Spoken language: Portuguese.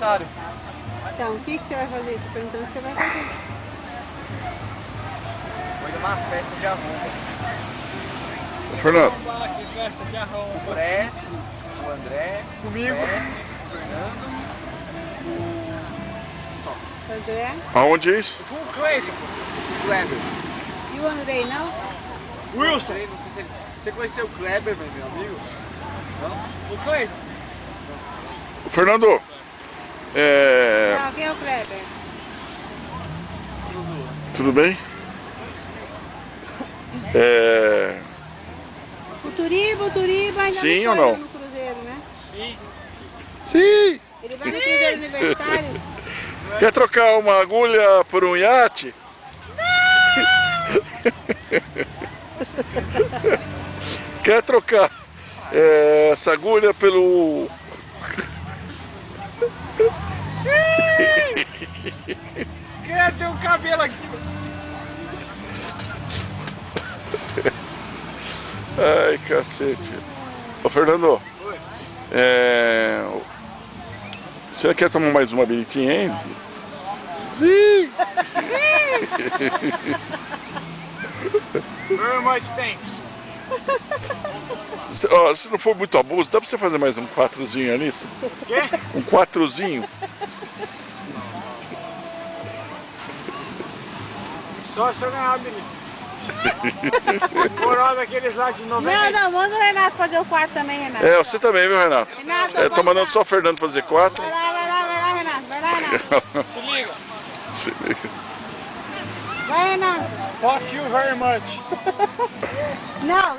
aniversário. Então, o que você vai fazer? Tô perguntando o que você vai fazer. Foi numa festa de arromba. Fernando. Que festa de arromba. O Fresco, o André, Comigo. o Fresques, o Fernando. André? Aonde é isso? Com o Cleiton. O Kleber. E o Andrei, não? Wilson. Não sei se ele... Você conheceu o Kleber, meu amigo? O Cleiton. Fernando. Não, quem é o Kleber? Tudo bem? O Turiba ainda Sim não ou foi não? no Cruzeiro, né? Sim. Sim! Ele vai no Cruzeiro Universitário? Quer trocar uma agulha por um iate? Quer trocar essa agulha pelo... Quer ter um cabelo aqui. Ai, cacete. Ô, Fernando. Você quer tomar mais uma biritinha, hein? Sim! Very much thanks. Se não for muito abuso, dá pra você fazer mais um 4zinho nisso? Quê? Um 4zinho? Só se eu ganhar a bilhete. Coroa daqueles lá de 90. Não, manda o Renato fazer o quarto também, Renato. Você também, viu, Renato? Renato, Tô pode mandando dar. só o Fernando fazer 4. Vai lá, Renato. Vai lá, Renato. Se liga. Vai, Renato. Fuck you very much. Não.